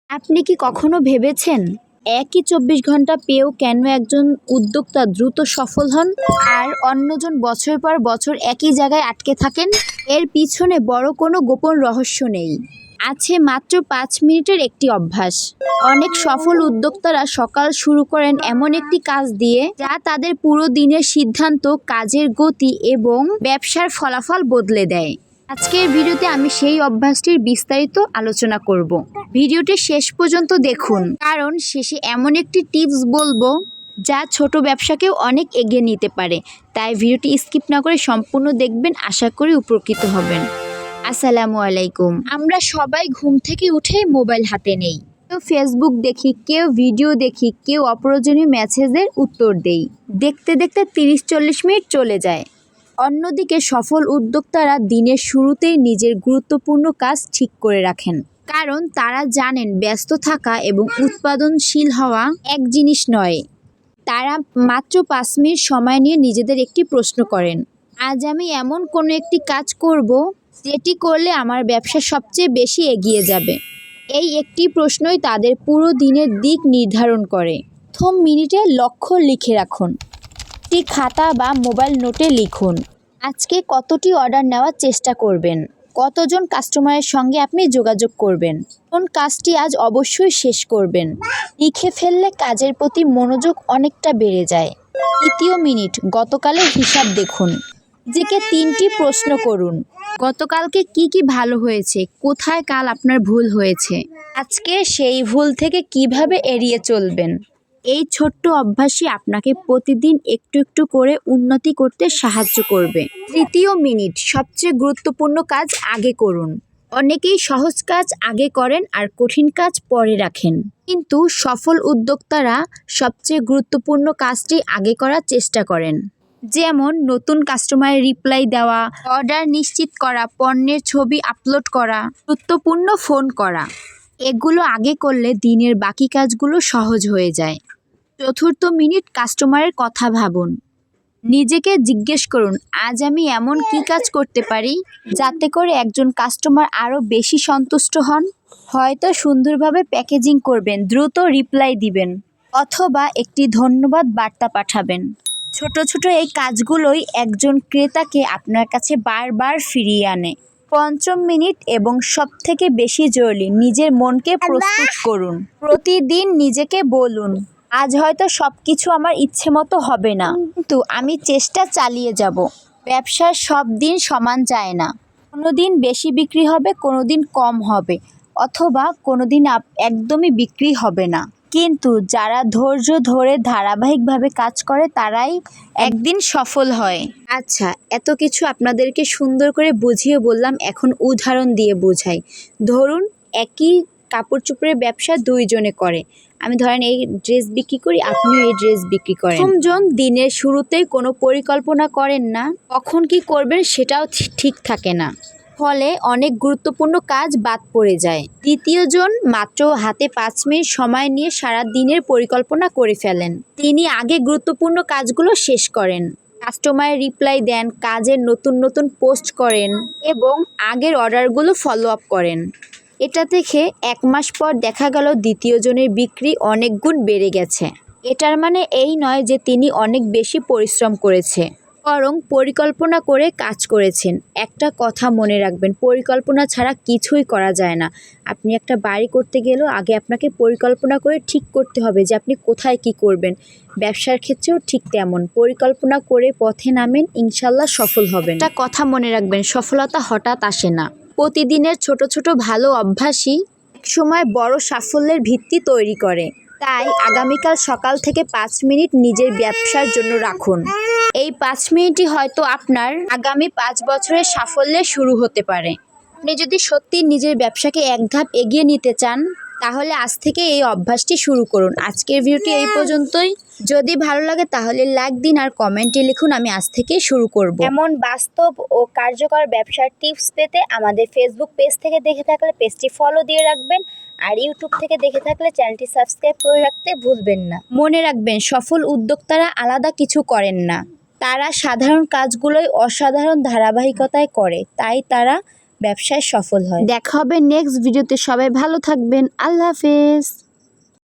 আপনি কি কখনো ভেবেছেন একই ২৪ ঘন্টা পেয়েও কেন একজন উদ্যোক্তা দ্রুত সফল হন আর অন্যজন বছর পর বছর একই জায়গায় আটকে থাকেন? এর পিছনে বড় কোনো গোপন রহস্য নেই, আছে মাত্র ৫ মিনিটের একটি অভ্যাস। অনেক সফল উদ্যোক্তারা সকাল শুরু করেন এমন একটি কাজ দিয়ে যা তাদের পুরো দিনের সিদ্ধান্ত, কাজের গতি এবং ব্যবসার ফলাফল বদলে দেয়। আজকের ভিডিওতে আমি সেই অভ্যাসটির বিস্তারিত আলোচনা করব। ভিডিওটি শেষ পর্যন্ত দেখুন, কারণ শেষে এমন একটি টিপস বলবো যা ছোট ব্যবসাকেও অনেক এগিয়ে নিতে পারে। তাই ভিডিওটি স্কিপ না করে সম্পূর্ণ দেখবেন, আশা করি উপকৃত হবেন। আসসালামু আলাইকুম। আমরা সবাই ঘুম থেকে উঠে মোবাইল হাতে নেই। কেউ ফেসবুক দেখি, কেউ ভিডিও দেখি, কেউ অপ্রয়োজনীয় মেসেজের উত্তর দেই। দেখতে দেখতে ৩০-৪০ মিনিট চলে যায়। অন্যদিকে সফল উদ্যোক্তারা দিনের শুরুতেই নিজের গুরুত্বপূর্ণ কাজ ঠিক করে রাখেন, কারণ তারা জানেন ব্যস্ত থাকা এবং উৎপাদনশীল হওয়া এক জিনিস নয়। তারা মাত্র ৫ মিনিট সময় নিয়ে নিজেদের একটি প্রশ্ন করেন, আজ আমি এমন কোনো একটি কাজ করব যেটি করলে আমার ব্যবসা সবচেয়ে বেশি এগিয়ে যাবে। এই একটি প্রশ্নই তাদের পুরো দিনের দিক নির্ধারণ করে। প্রথম মিনিটে লক্ষ্য লিখে রাখুন। একটি খাতা বা মোবাইল নোটে লিখুন, আজকে কতটি অর্ডার নেওয়ার চেষ্টা করবেন, কতজন কাস্টমারের সঙ্গে আপনি যোগাযোগ করবেন, কোন কাজটি আজ অবশ্যই শেষ করবেন। লিখে ফেললে কাজের প্রতি মনোযোগ অনেকটা বেড়ে যায়। দ্বিতীয় মিনিট, গতকালের হিসাব দেখুন। নিজেকে ৩টি প্রশ্ন করুন, গতকালকে কি কি ভালো হয়েছে, কোথায় কাল আপনার ভুল হয়েছে, আজকে সেই ভুল থেকে কিভাবে এড়িয়ে চলবেন। এই ছোট্ট অভ্যাসই আপনাকে প্রতিদিন একটু একটু করে উন্নতি করতে সাহায্য করবে। তৃতীয় মিনিট, সবচেয়ে গুরুত্বপূর্ণ কাজ আগে করুন। অনেকেই সহজ কাজ আগে করেন আর কঠিন কাজ পরে রাখেন, কিন্তু সফল উদ্যোক্তারা সবচেয়ে গুরুত্বপূর্ণ কাজটি আগে করার চেষ্টা করেন। যেমন নতুন কাস্টমারের রিপ্লাই দেওয়া, অর্ডার নিশ্চিত করা, পণ্যের ছবি আপলোড করা, গুরুত্বপূর্ণ ফোন করা। এগুলো আগে করলে দিনের বাকি কাজগুলো সহজ হয়ে যায়। চতুর্থ মিনিট, কাস্টমারের কথা ভাবুন। নিজেকে জিজ্ঞেস করুন, আজ আমি এমন কি কাজ করতে পারি যাতে করে একজন কাস্টমার আরও বেশি সন্তুষ্ট হন। হয়তো সুন্দরভাবে প্যাকেজিং করবেন, দ্রুত রিপ্লাই দিবেন, অথবা একটি ধন্যবাদ বার্তা পাঠাবেন। ছোট ছোট এই কাজগুলোই একজন ক্রেতাকে আপনার কাছে বারবার ফিরিয়ে আনে। পঞ্চম মিনিট এবং সবথেকে বেশি জরুরি, নিজের মনকে প্রস্তুত করুন। প্রতিদিন নিজেকে বলুন, আজ হয়তো সব কিছু আমার ইচ্ছে মতো হবে না, কিন্তু আমি চেষ্টা চালিয়ে যাব। ব্যবসার সব দিন সমান যায় না। কোনো দিন বেশি বিক্রি হবে, কোনো দিন কম হবে, অথবা কোনো দিন একদমই বিক্রি হবে না। কিন্তু যারা ধৈর্য ধরে ধারাবাহিকভাবে কাজ করে তারাই একদিন সফল হয়। আচ্ছা, এত কিছু আপনাদেরকে সুন্দর করে বুঝিয়ে বললাম, এখন উদাহরণ দিয়ে বোঝাই। ধরুন একই কাপড় চোপড়ের ব্যবসা দুইজনে করে। আমি ধরেন এই ড্রেস বিক্রি করি, আপনিও এই ড্রেস বিক্রি করেন। প্রথমজন দিনের শুরুতেই কোনো পরিকল্পনা করেন না, কখন কি করবেন সেটাও ঠিক থাকে না, ফলে অনেক গুরুত্বপূর্ণ কাজ বাদ পড়ে যায়। দ্বিতীয়জন মাত্র হাতে ৫ মিনিট সময় নিয়ে সারা দিনের পরিকল্পনা করে ফেলেন। তিনি আগে গুরুত্বপূর্ণ কাজগুলো শেষ করেন, কাস্টমারের রিপ্লাই দেন, কাজের নতুন নতুন পোস্ট করেন এবং আগের অর্ডারগুলো ফলো আপ করেন। এটা দেখে ১ মাস পর দেখা গেল দ্বিতীয়জনের বিক্রি অনেক গুণ বেড়ে গেছে। এটার মানে এই নয় যে তিনি অনেক বেশি পরিশ্রম করেছে, বরং পরিকল্পনা করে কাজ করেছেন। একটা কথা মনে রাখবেন, পরিকল্পনা ছাড়া কিছুই করা যায় না। আপনি একটা বাড়ি করতে গেলেও আগে আপনাকে পরিকল্পনা করে ঠিক করতে হবে যে আপনি কোথায় কি করবেন। ব্যবসার ক্ষেত্রেও ঠিক তেমন, পরিকল্পনা করে পথে নামেন, ইনশাল্লাহ সফল হবেন। একটা কথা মনে রাখবেন, সফলতা হঠাৎ আসে না। প্রতিদিনের ছোট ছোট ভালো অভ্যাসই একসময় বড় সাফল্যের ভিত্তি তৈরি করে। তাই আগামীকাল সকাল থেকে ৫ মিনিট নিজের ব্যবসার জন্য রাখুন। এই ৫ মিনিটই হয়তো আপনার আগামী ৫ বছরের সাফল্যের শুরু হতে পারে। আপনি যদি সত্যি নিজের ব্যবসাকে এক ধাপ এগিয়ে নিতে চান, তাহলে আজ থেকে এই অভ্যাসটি শুরু করুন। আজকের ভিডিওটি এই পর্যন্তই। যদি ভালো লাগে তাহলে লাইক দিন আর কমেন্টে লিখুন, আমি আজ থেকেই শুরু করব। এমন বাস্তব ও কার্যকর ব্যবসার টিপস পেতে আমাদের ফেসবুক পেজ থেকে দেখে থাকলে পেজটি ফলো দিয়ে রাখবেন, আর ইউটিউব থেকে দেখে থাকলে চ্যানেলটি সাবস্ক্রাইব করে রাখতে ভুলবেন না। মনে রাখবেন, সফল উদ্যোক্তারা আলাদা কিছু করেন না, তারা সাধারণ কাজগুলোই অসাধারণ ধারাবাহিকতায় করে। তাই তারা ব্যবসায় সফল হয়। দেখা হবে নেক্সট ভিডিওতে, সবাই ভালো থাকবেন, আল্লাহ হাফেজ।